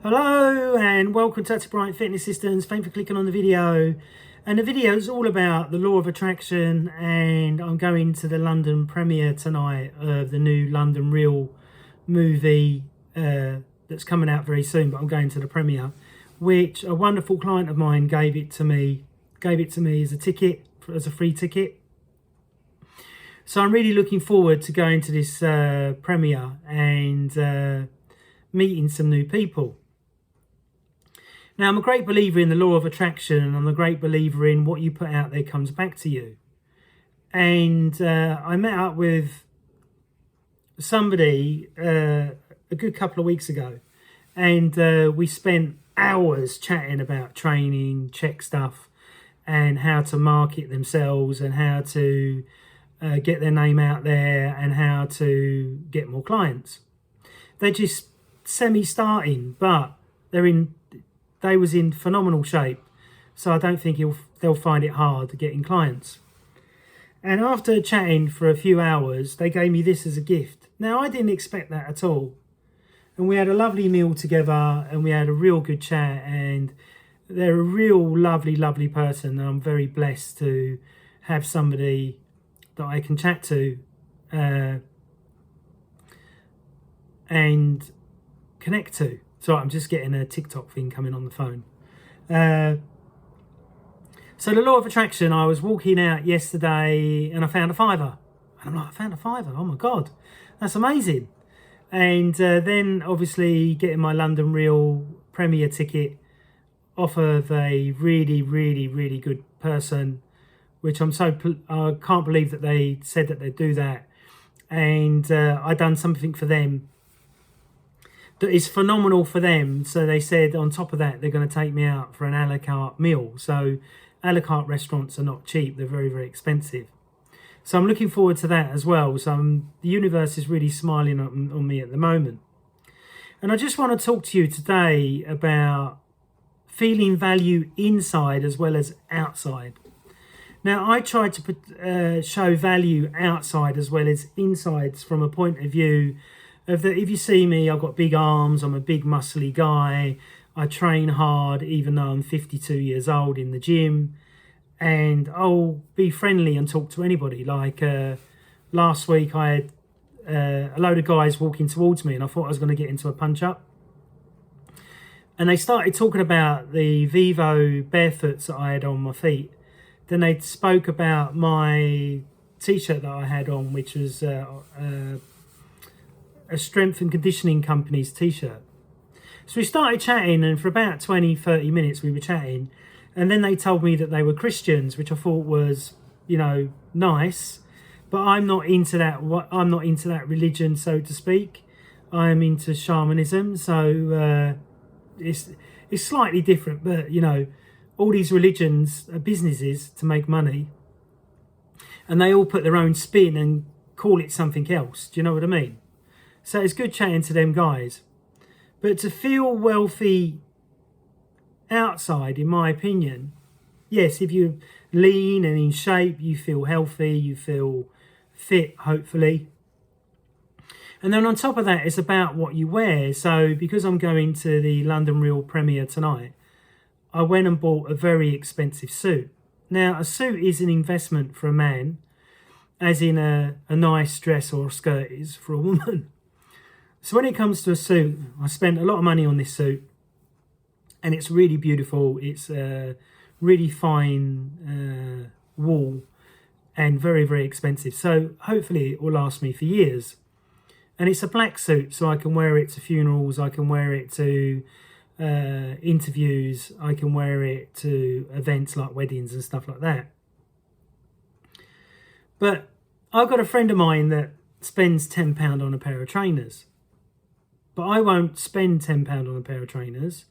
Hello and welcome to Bryant Fitness Systems. Thanks for clicking on the video. And the video is all about the law of attraction, and I'm going to the London premiere tonight of the new London Real movie that's coming out very soon, but I'm going to the premiere, which a wonderful client of mine gave it to me as a ticket, as a free ticket. So I'm really looking forward to going to this premiere and meeting some new people. Now, I'm a great believer in the law of attraction, and I'm a great believer in what you put out there comes back to you. And I met up with somebody a good couple of weeks ago, and we spent hours chatting about training, check stuff, and how to market themselves, and how to get their name out there, and how to get more clients. They're just semi-starting, but they was in phenomenal shape, so I don't think they'll find it hard getting clients. And after chatting for a few hours, they gave me this as a gift. Now, I didn't expect that at all, and we had a lovely meal together, and we had a real good chat, and they're a real lovely person, and I'm very blessed to have somebody that I can chat to and connect to. So I'm just getting a TikTok thing coming on the phone. So the law of attraction, I was walking out yesterday and I found a fiver. And I'm like, I found a fiver. Oh my God, that's amazing. And then obviously getting my London Real premiere ticket off of a really good person, which I can't believe that they said that they'd do that. And I done something for them that is phenomenal for them. So they said on top of that, they're going to take me out for an a la carte meal. So a la carte restaurants are not cheap. They're very expensive. So I'm looking forward to that as well. So the universe is really smiling on me at the moment. And I just want to talk to you today about feeling value inside as well as outside. Now, I try to show value outside as well as insides from a point of view of that. If you see me, I've got big arms, I'm a big muscly guy, I train hard even though I'm 52 years old in the gym, and I'll be friendly and talk to anybody. Like last week I had a load of guys walking towards me, and I thought I was going to get into a punch up, and they started talking about the Vivo barefoots that I had on my feet. Then they spoke about my t-shirt that I had on, which was a strength and conditioning company's t-shirt. So we started chatting, and for about 20-30 minutes we were chatting, and then they told me that they were Christians, which I thought was, nice, but I'm not into that religion, so to speak. I'm into shamanism, so it's slightly different, but all these religions are businesses to make money, and they all put their own spin and call it something else. Do you know what I mean? So it's good chatting to them guys. But to feel wealthy outside, in my opinion, yes, if you're lean and in shape, you feel healthy, you feel fit, hopefully. And then on top of that, it's about what you wear. So because I'm going to the London Real premiere tonight, I went and bought a very expensive suit. Now, a suit is an investment for a man, as in a nice dress or a skirt is for a woman. So when it comes to a suit, I spent a lot of money on this suit, and it's really beautiful. It's really fine wool and very expensive. So hopefully it will last me for years. And it's a black suit, so I can wear it to funerals, I can wear it to interviews, I can wear it to events like weddings and stuff like that. But I've got a friend of mine that spends £10 on a pair of trainers. But I won't spend £10 on a pair of trainers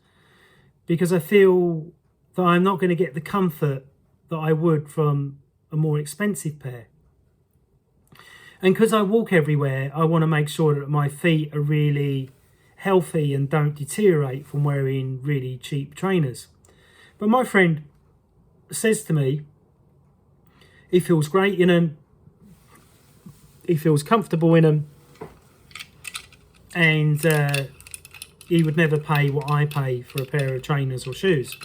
because I feel that I'm not going to get the comfort that I would from a more expensive pair. And because I walk everywhere, I want to make sure that my feet are really healthy and don't deteriorate from wearing really cheap trainers. But my friend says to me, he feels great in them, he feels comfortable in them, and he would never pay what I pay for a pair of trainers or shoes.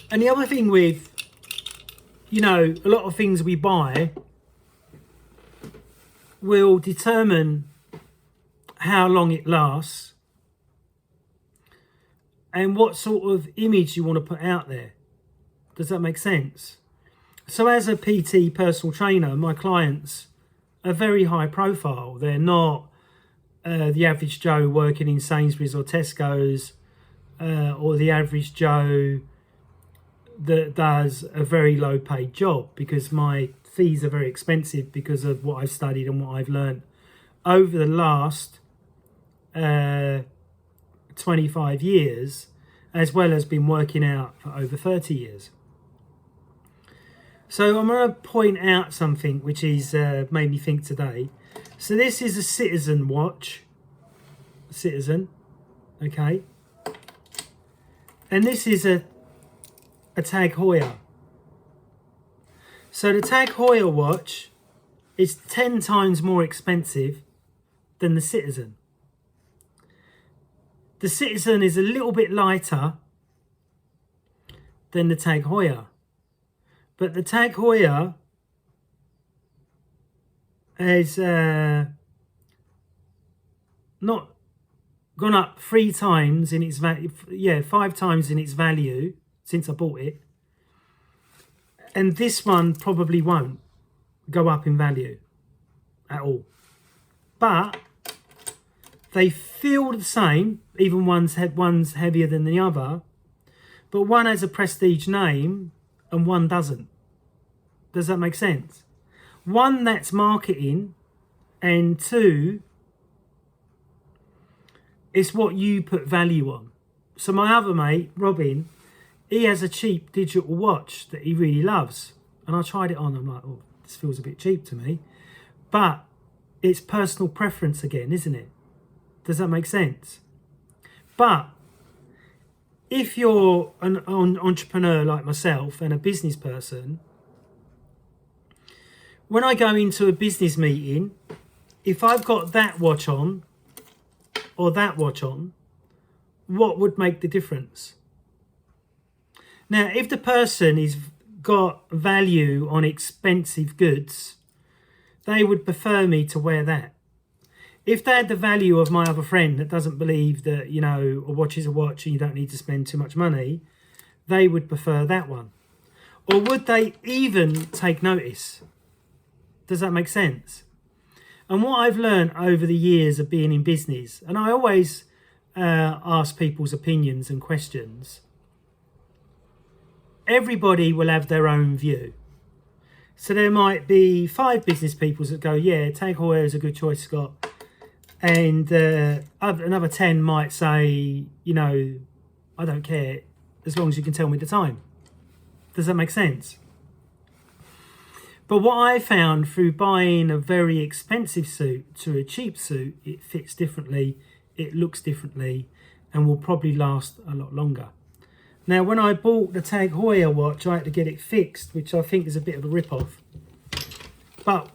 And the other thing with, you know, a lot of things we buy will determine how long it lasts and what sort of image you want to put out there. Does that make sense? So as a PT personal trainer, my clients are very high profile. They're not the average Joe working in Sainsbury's or Tesco's, or the average Joe that does a very low paid job, because my fees are very expensive because of what I've studied and what I've learned over the last 25 years, as well as been working out for over 30 years. So I'm going to point out something which is made me think today. So this is a Citizen watch. Citizen, okay. And this is a Tag Heuer. So the Tag Heuer watch is 10 times more expensive than the Citizen. The Citizen is a little bit lighter than the Tag Heuer. But the Tag Heuer has not gone up 3 times in its value, 5 times in its value since I bought it. And this one probably won't go up in value at all. But they feel the same, even one's heavier than the other, but one has a prestige name and one doesn't. Does that make sense? One, that's marketing, and 2, it's what you put value on. So my other mate, Robin, he has a cheap digital watch that he really loves. And I tried it on, I'm like, oh, this feels a bit cheap to me. But it's personal preference again, isn't it? Does that make sense? But if you're an entrepreneur like myself and a business person, when I go into a business meeting, if I've got that watch on or that watch on, what would make the difference? Now, if the person has got value on expensive goods, they would prefer me to wear that. If they had the value of my other friend that doesn't believe that, you know, a watch is a watch and you don't need to spend too much money, they would prefer that one. Or would they even take notice? Does that make sense? And what I've learned over the years of being in business, and I always ask people's opinions and questions, everybody will have their own view. So there might be 5 business people that go, yeah, Tag Heuer is a good choice, Scott. And another 10 might say, you know, I don't care as long as you can tell me the time. Does that make sense? But what I found through buying a very expensive suit to a cheap suit, it fits differently, it looks differently, and will probably last a lot longer. Now, when I bought the Tag Heuer watch, I had to get it fixed, which I think is a bit of a rip-off. But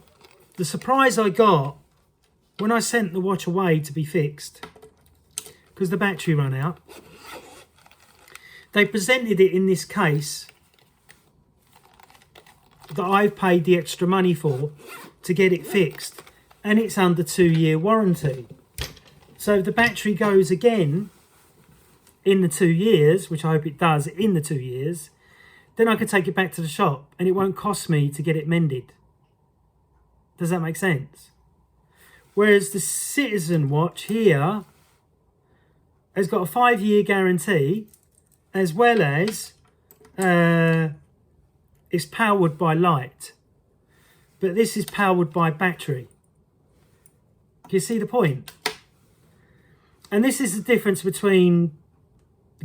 the surprise I got when I sent the watch away to be fixed, because the battery ran out, they presented it in this case that I've paid the extra money for to get it fixed, and it's under 2-year warranty. So if the battery goes again in the 2 years, which I hope it does in the 2 years, then I could take it back to the shop and it won't cost me to get it mended. Does that make sense? Whereas the Citizen watch here has got a 5-year guarantee, as well as it's powered by light. But this is powered by battery. Do you see the point? And this is the difference between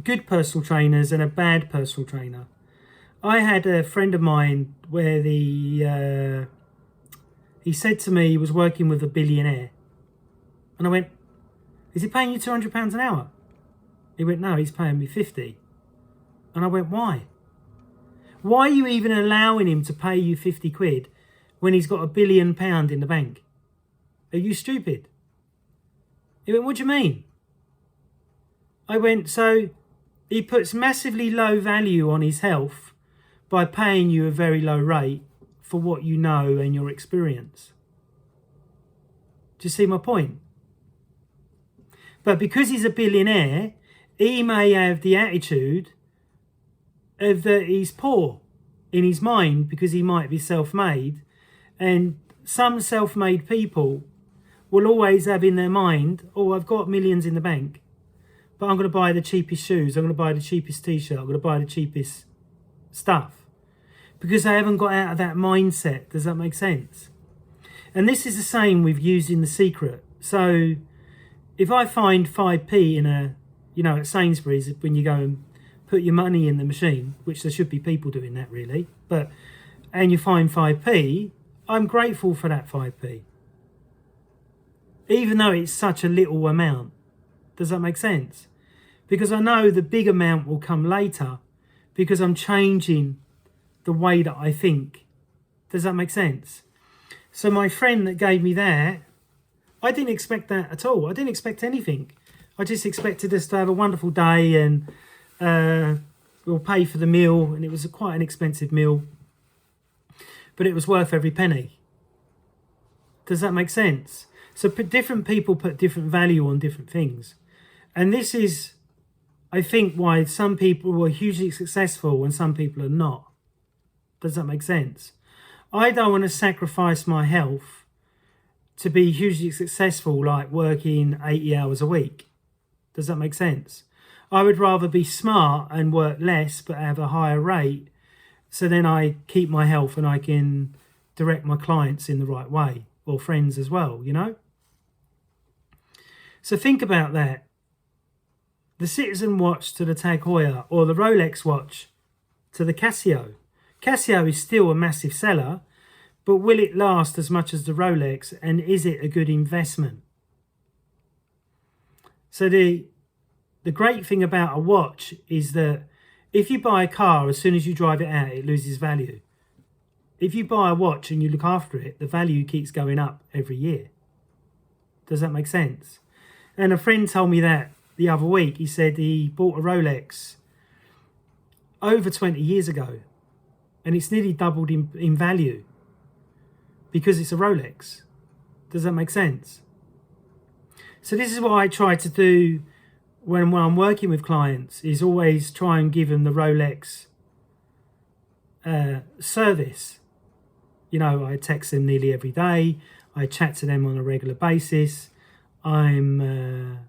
good personal trainers and a bad personal trainer. I had a friend of mine where he said to me he was working with a billionaire. And I went, is he paying you £200 an hour? He went, no, he's paying me 50. And I went, why? Why are you even allowing him to pay you 50 quid when he's got £1 billion in the bank? Are you stupid? He went, what do you mean? I went, so he puts massively low value on his health by paying you a very low rate for what you know and your experience. Do you see my point? But because he's a billionaire, he may have the attitude of that he's poor in his mind because he might be self-made. And some self-made people will always have in their mind, oh, I've got millions in the bank, but I'm going to buy the cheapest shoes, I'm going to buy the cheapest t-shirt, I'm going to buy the cheapest stuff. Because they haven't got out of that mindset. Does that make sense? And this is the same with using the secret. So if I find 5p in a, at Sainsbury's, when you go and put your money in the machine, which there should be people doing that really, and you find 5p, I'm grateful for that 5p. Even though it's such a little amount. Does that make sense? Because I know the big amount will come later because I'm changing the way that I think. Does that make sense? So my friend that gave me that, I didn't expect that at all. I didn't expect anything. I just expected us to have a wonderful day and we'll pay for the meal. And it was quite an expensive meal, but it was worth every penny. Does that make sense? So different people put different value on different things. And this is, I think, why some people are hugely successful and some people are not. Does that make sense? I don't want to sacrifice my health to be hugely successful, like working 80 hours a week. Does that make sense? I would rather be smart and work less but have a higher rate, so then I keep my health and I can direct my clients in the right way, or friends as well, So think about that. The Citizen watch to the Tag Heuer, or the Rolex watch to the Casio. Casio is still a massive seller, but will it last as much as the Rolex, and is it a good investment? So the great thing about a watch is that if you buy a car, as soon as you drive it out, it loses value. If you buy a watch and you look after it, the value keeps going up every year. Does that make sense? And a friend told me that the other week. He said he bought a Rolex over 20 years ago, and it's nearly doubled in value because it's a Rolex. Does that make sense? So this is what I try to do when I'm working with clients, is always try and give them the Rolex service. I text them nearly every day. I chat to them on a regular basis. I'm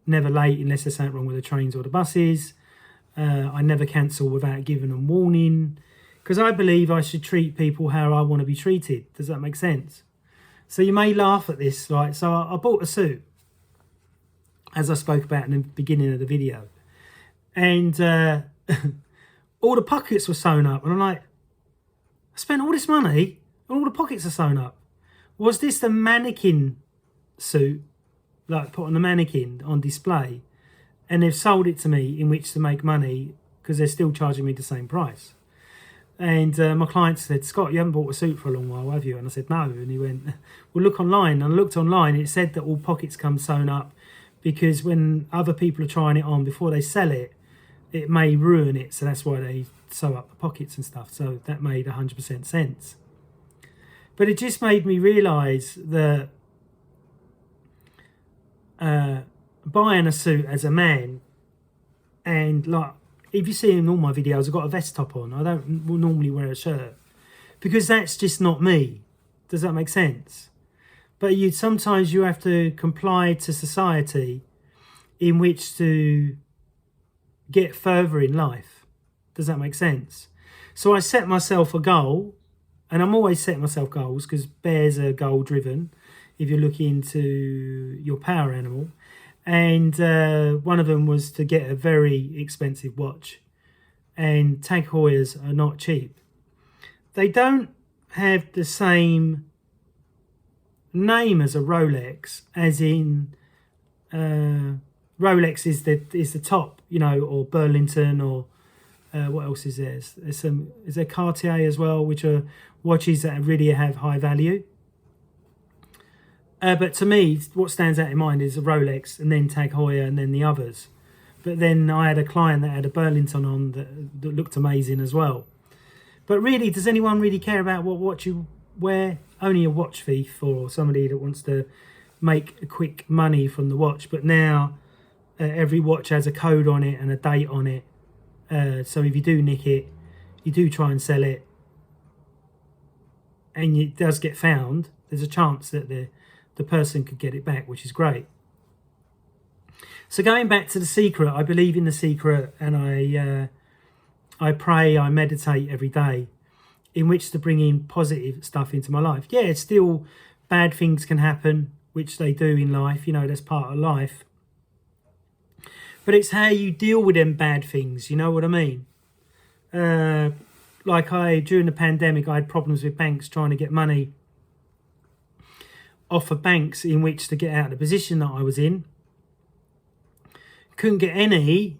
never late unless there's something wrong with the trains or the buses. I never cancel without giving them warning, because I believe I should treat people how I want to be treated. Does that make sense? So you may laugh at this, right? So I bought a suit, as I spoke about in the beginning of the video, and all the pockets were sewn up, and I'm like, I spent all this money and all the pockets are sewn up. Was this the mannequin suit, like put on the mannequin on display, and they've sold it to me in which to make money because they're still charging me the same price? And my client said, Scott, you haven't bought a suit for a long while, have you? And I said, no. And he went, well, look online. And I looked online, and it said that all pockets come sewn up because when other people are trying it on before they sell it, it may ruin it. So that's why they sew up the pockets and stuff. So that made 100% sense. But it just made me realise that buying a suit as a man, and like, if you see in all my videos, I've got a vest top on. I don't normally wear a shirt because that's just not me. Does that make sense? But sometimes you have to comply to society in which to get further in life. Does that make sense? So I set myself a goal, and I'm always setting myself goals because bears are goal driven if you're looking into your power animal. And one of them was to get a very expensive watch. And Tag Heuers are not cheap. They don't have the same name as a Rolex, as in Rolex is the top, or Burlington or What else is there? Is there Cartier as well, which are watches that really have high value. But to me, what stands out in mind is a Rolex, and then Tag Heuer, and then the others. But then I had a client that had a Burlington on that looked amazing as well. But really, does anyone really care about what watch you wear? Only a watch thief or somebody that wants to make quick money from the watch. But now every watch has a code on it and a date on it. So if you do nick it, you do try and sell it, and it does get found, there's a chance that the person could get it back, which is great. So going back to The Secret, I believe in The Secret, and I pray, I meditate every day in which to bring in positive stuff into my life. Yeah, it's still bad things can happen, which they do in life, you know, that's part of life. But it's how you deal with them bad things, you know what I mean? Like during the pandemic, I had problems with banks trying to get money off of banks in which to get out of the position that I was in. Couldn't get any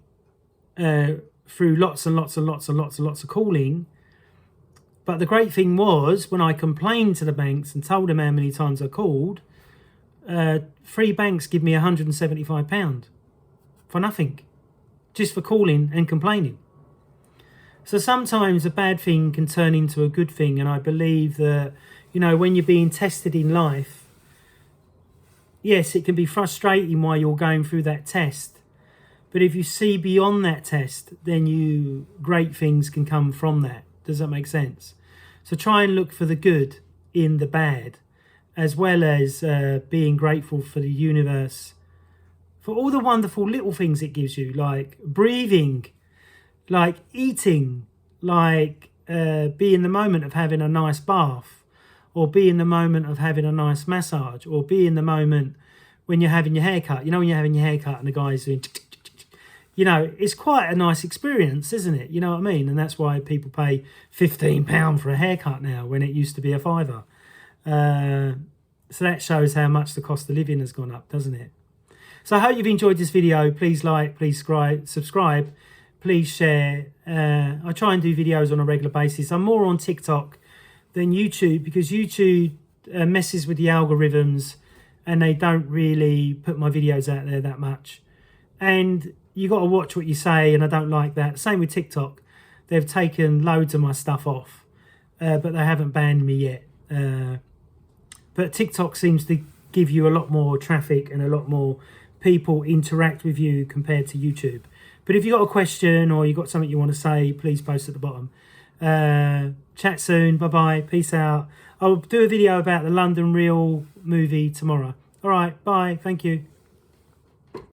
through lots and lots and lots and lots and lots of calling. But the great thing was, when I complained to the banks and told them how many times I called, 3 banks give me £175 for nothing, just for calling and complaining. So sometimes a bad thing can turn into a good thing, and I believe that, you know, when you're being tested in life, yes, it can be frustrating while you're going through that test. But if you see beyond that test, then great things can come from that. Does that make sense? So try and look for the good in the bad, as well as being grateful for the universe, for all the wonderful little things it gives you, like breathing, like eating, like be in the moment of having a nice bath, or be in the moment of having a nice massage, or be in the moment when you're having your hair cut. You know, when you're having your hair cut and the guy's doing, you know, it's quite a nice experience, isn't it? You know what I mean? And that's why people pay £15 for a haircut now when it used to be a £5. So that shows how much the cost of living has gone up, doesn't it? So I hope you've enjoyed this video. Please like, please subscribe, please share. I try and do videos on a regular basis. I'm more on TikTok than YouTube, because YouTube messes with the algorithms and they don't really put my videos out there that much. And you got to watch what you say, and I don't like that. Same with TikTok. They've taken loads of my stuff off, but they haven't banned me yet. But TikTok seems to give you a lot more traffic and a lot more people interact with you compared to YouTube. But if you've got a question or you've got something you want to say, please post at the bottom. Chat soon. Bye-bye. Peace out. I'll do a video about the London Real movie tomorrow. All right. Bye. Thank you.